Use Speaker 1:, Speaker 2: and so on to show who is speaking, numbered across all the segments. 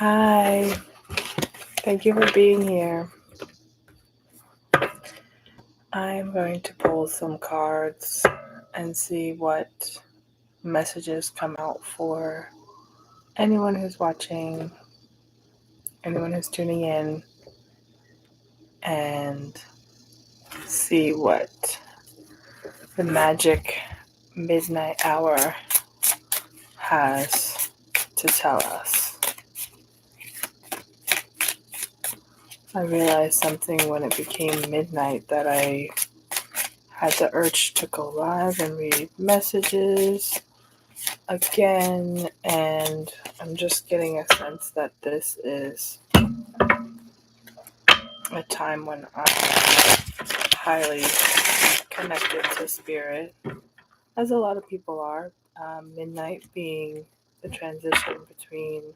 Speaker 1: Hi, thank you for being here. I'm going to pull some cards and see what messages come out for anyone who's watching, anyone who's tuning in, and see what the magic midnight hour has to tell us. I realized something when it became midnight that I had the urge to go live and read messages again, and I'm just getting a sense that this is a time when I'm highly connected to spirit, as a lot of people are. Midnight being the transition between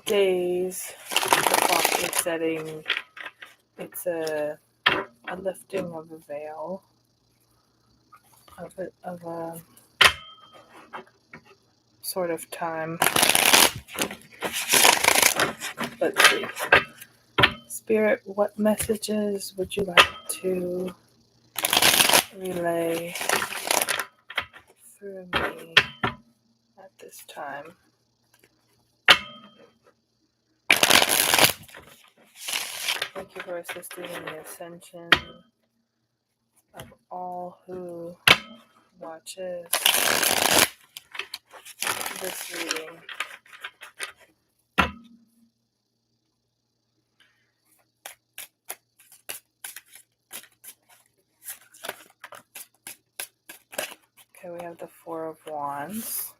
Speaker 1: days, the clock resetting. It's a lifting of a veil of a sort of time. Let's see. Spirit, what messages would you like to relay through me at this time? Thank you for assisting in the ascension of all who watches this reading. Okay, we have the Four of Wands.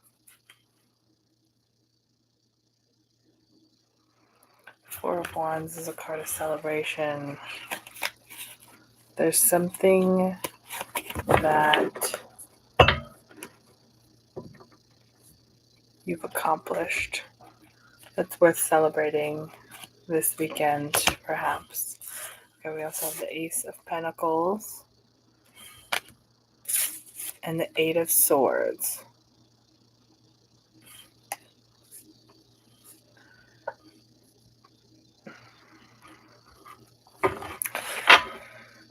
Speaker 1: Four of Wands is a card of celebration. There's something that you've accomplished that's worth celebrating this weekend, perhaps. Okay, we also have the Ace of Pentacles and the Eight of Swords.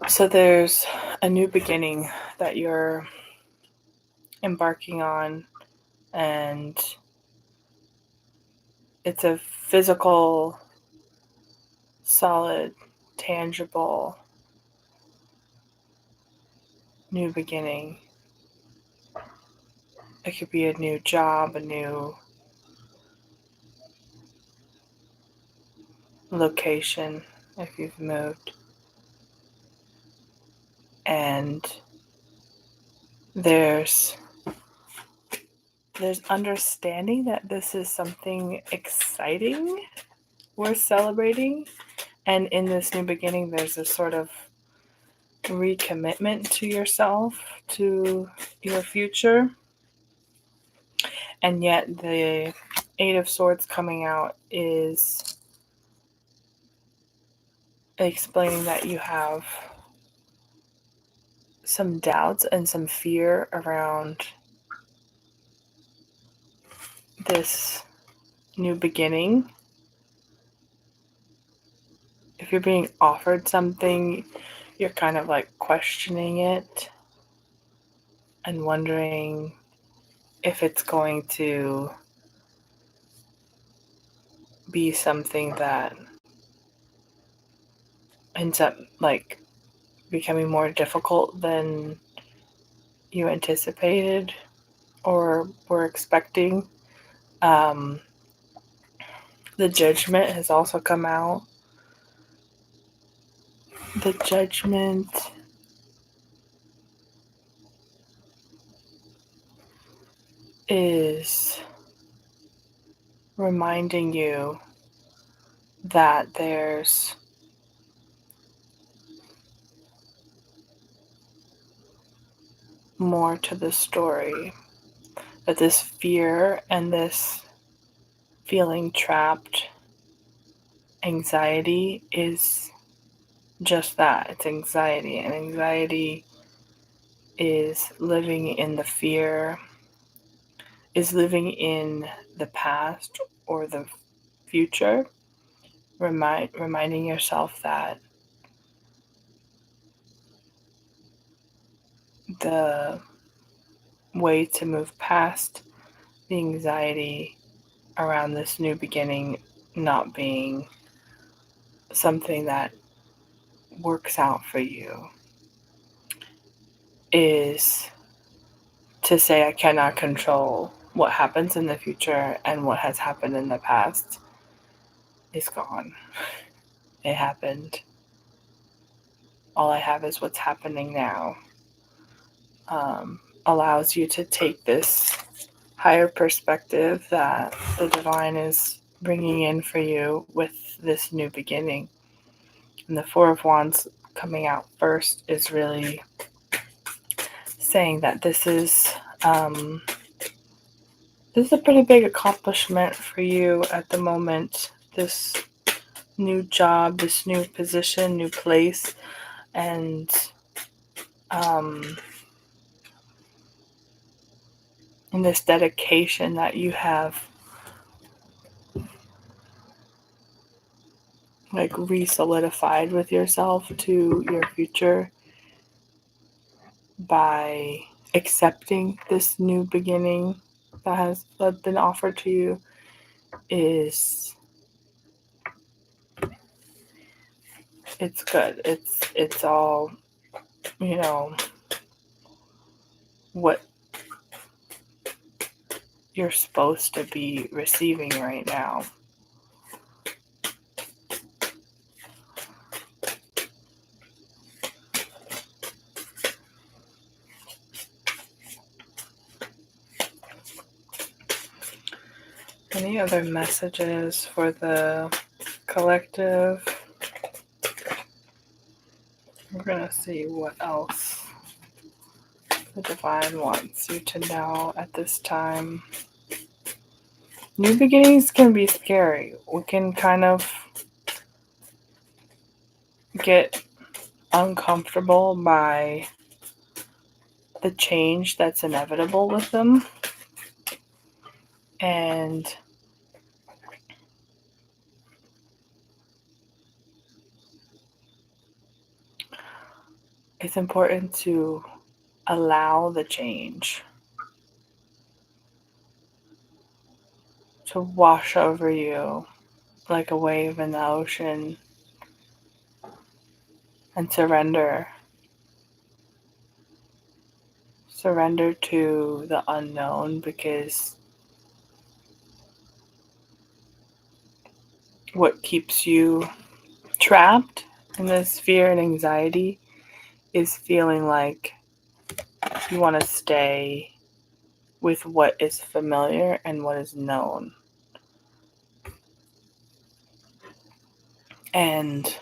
Speaker 1: So there's a new beginning that you're embarking on, and it's a physical, solid, tangible new beginning. It could be a new job, a new location if you've moved. And there's understanding that this is something exciting worth celebrating. And in this new beginning, there's a sort of recommitment to yourself, to your future. And yet the Eight of Swords coming out is explaining that you have some doubts and some fear around this new beginning. If you're being offered something, you're kind of like questioning it and wondering if it's going to be something that ends up like becoming more difficult than you anticipated or were expecting. The Judgment has also come out. The Judgment is reminding you that there's more to the story, that this fear and this feeling trapped anxiety is just that. It's anxiety, and anxiety is living in the fear, is living in the past or the future, reminding yourself that the way to move past the anxiety around this new beginning not being something that works out for you is to say, I cannot control what happens in the future, and what has happened in the past is gone. It happened. All I have is what's happening now. Allows you to take this higher perspective that the divine is bringing in for you with this new beginning. And the Four of Wands coming out first is really saying that this is a pretty big accomplishment for you at the moment. This new job, this new position, new place, and in this dedication that you have like re-solidified with yourself to your future by accepting this new beginning that has been offered to you is it's good. It's all, what you're supposed to be receiving right now. Any other messages for the collective? We're going to see what else the divine wants you to know at this time. New beginnings can be scary. We can kind of get uncomfortable by the change that's inevitable with them. And it's important to allow the change to wash over you like a wave in the ocean, and surrender. Surrender to the unknown, because what keeps you trapped in this fear and anxiety is feeling like you want to stay with what is familiar and what is known. And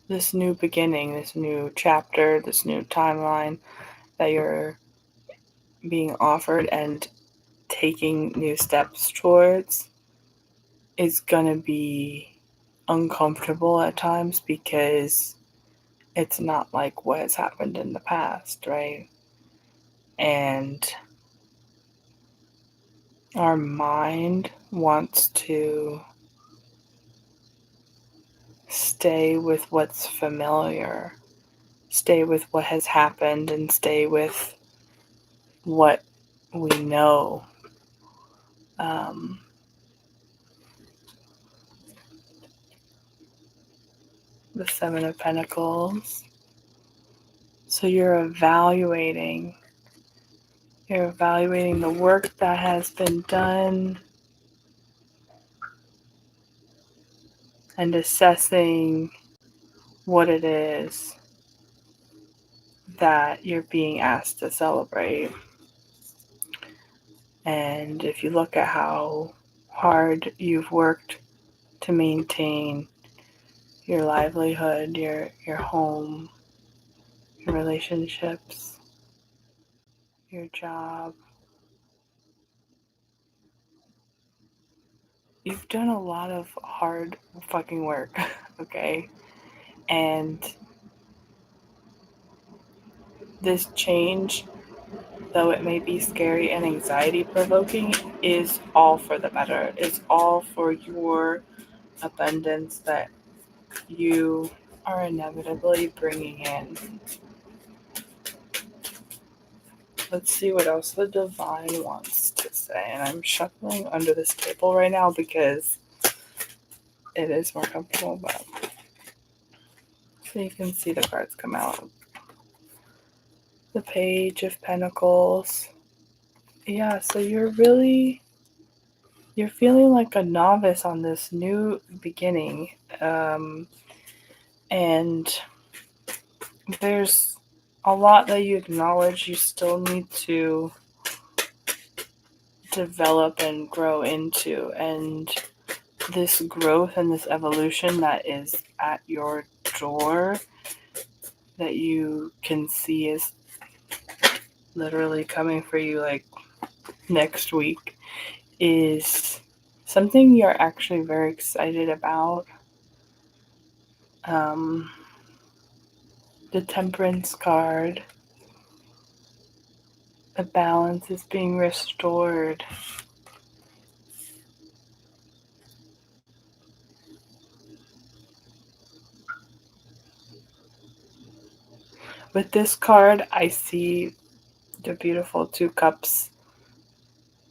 Speaker 1: this new beginning, this new chapter, this new timeline that you're being offered and taking new steps towards is going to be uncomfortable at times, because it's not like what has happened in the past, right? And our mind wants to stay with what's familiar, stay with what has happened, and stay with what we know. The Seven of Pentacles. So you're evaluating the work that has been done and assessing what it is that you're being asked to celebrate. And if you look at how hard you've worked to maintain your livelihood, your home, your relationships, your job, you've done a lot of hard fucking work, okay? And this change though it may be scary and anxiety provoking, is all for the better. It's all for your abundance that you are inevitably bringing in. Let's see what else the divine wants to say. And I'm shuffling under this table right now because it is more comfortable, but so you can see the cards come out. The Page of Pentacles. Yeah, so you're feeling like a novice on this new beginning. And there's a lot that you acknowledge you still need to develop and grow into. And this growth and this evolution that is at your door that you can see is literally coming for you like next week is something you're actually very excited about. The Temperance card, the balance is being restored. With this card, I see the beautiful 2 cups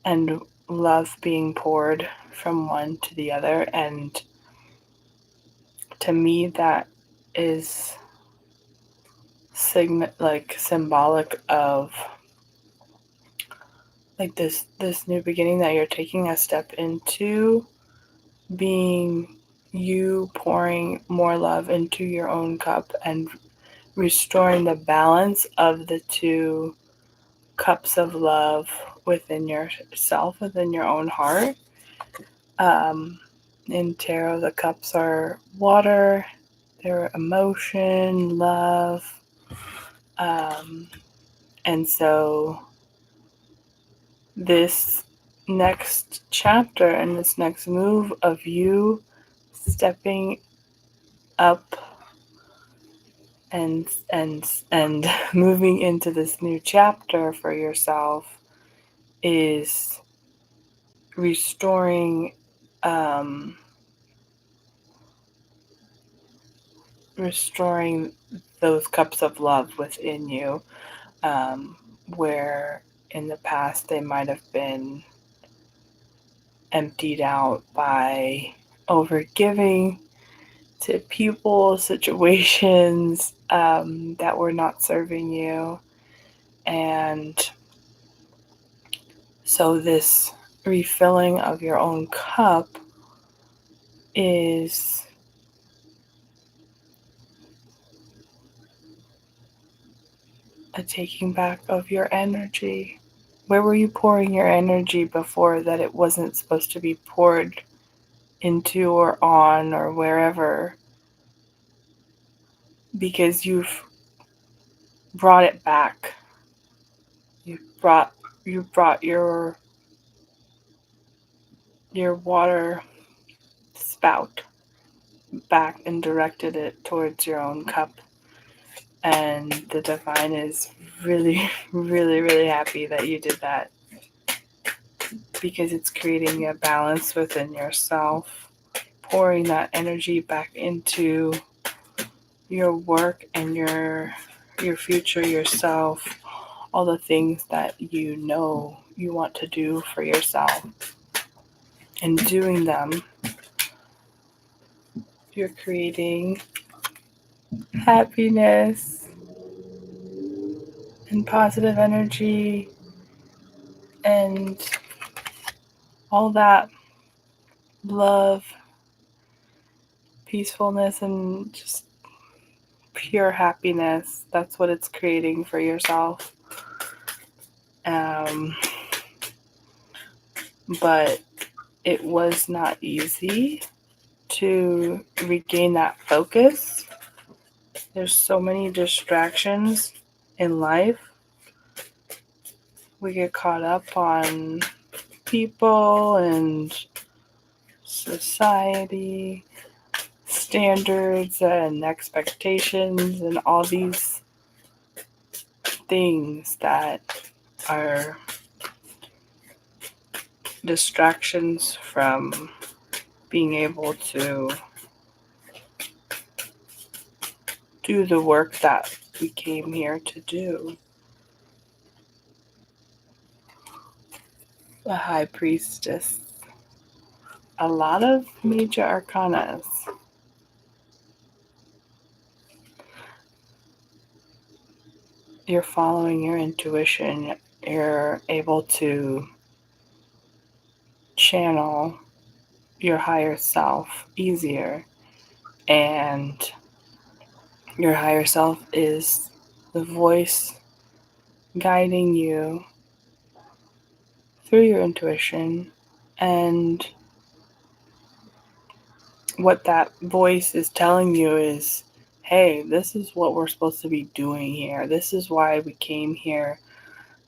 Speaker 1: and love being poured from one to the other. And to me, that is symbolic of like this new beginning that you're taking a step into, being you pouring more love into your own cup and restoring the balance of the 2 cups of love within yourself, within your own heart. In tarot, the cups are water, they're emotion, love. And so this next chapter and this next move of you stepping up and moving into this new chapter for yourself is restoring those cups of love within you, where in the past they might have been emptied out by overgiving to people, situations that were not serving you. And so this refilling of your own cup is a taking back of your energy. Where were you pouring your energy before that it wasn't supposed to be poured into or on or wherever? Because you've brought it back. You brought your water spout back and directed it towards your own cup. And the divine is really, really, really happy that you did that, because it's creating a balance within yourself, pouring that energy back into your work and your future, yourself, all the things that you know you want to do for yourself. And doing them, you're creating happiness and positive energy and all that love, peacefulness, and just pure happiness. That's what it's creating for yourself. But it was not easy to regain that focus. There's so many distractions in life. We get caught up on people and society standards and expectations and all these things that are distractions from being able to do the work that we came here to do. The High Priestess. A lot of major arcanas. You're following your intuition. You're able to channel your higher self easier. And your higher self is the voice guiding you through your intuition. And what that voice is telling you is, hey, this is what we're supposed to be doing here. This is why we came here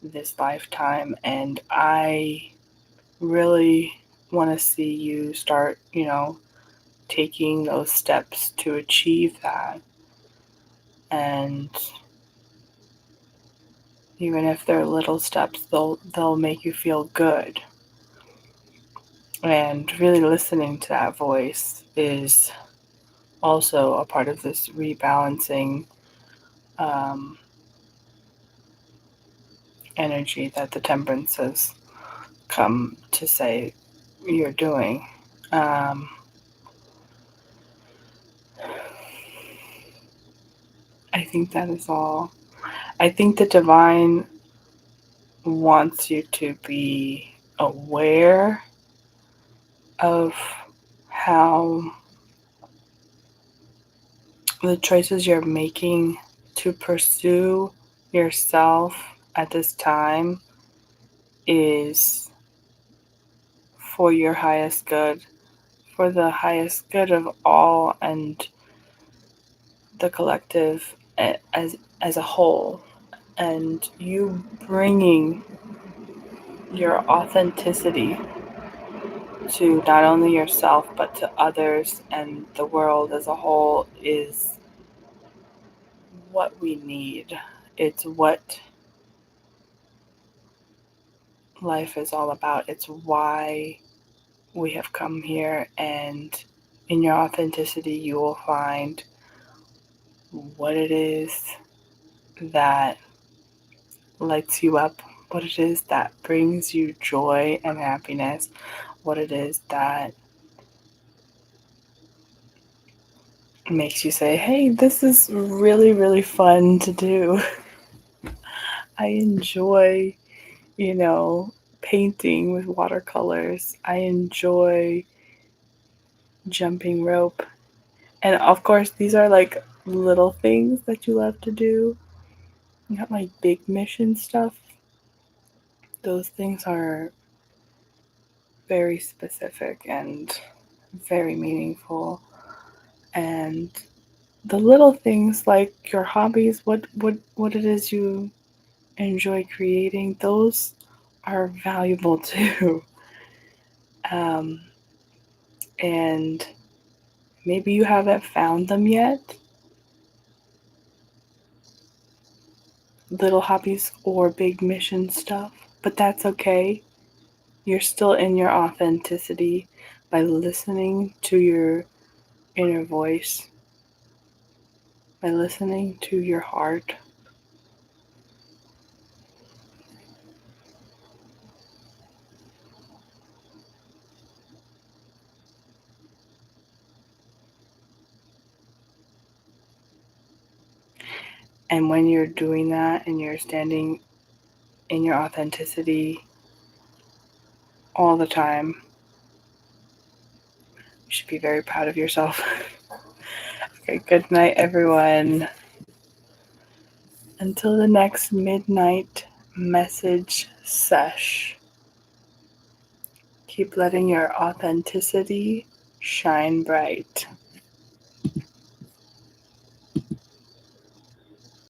Speaker 1: this lifetime. And I really want to see you start, taking those steps to achieve that. And even if they're little steps, they'll make you feel good. And really listening to that voice is also a part of this rebalancing energy that the temperance has come to say you're doing. I think that is all. I think the divine wants you to be aware of how the choices you're making to pursue yourself at this time is for your highest good, for the highest good of all and the collective as a whole. And you bringing your authenticity to not only yourself but to others and the world as a whole is what we need. It's what life is all about. It's why we have come here, and in your authenticity you will find what it is that lights you up, what it is that brings you joy and happiness, what it is that makes you say, hey, this is really, really fun to do. I enjoy, painting with watercolors. I enjoy jumping rope. And of course, these are like little things that you love to do. Not like big mission stuff. Those things are very specific and very meaningful. And the little things like your hobbies, what it is you enjoy creating, those are valuable too. And maybe you haven't found them yet, little hobbies or big mission stuff, but that's okay. You're still in your authenticity by listening to your inner voice, by listening to your heart. And when you're doing that and you're standing in your authenticity all the time, you should be very proud of yourself. Okay, good night, everyone. Until the next midnight message sesh, keep letting your authenticity shine bright.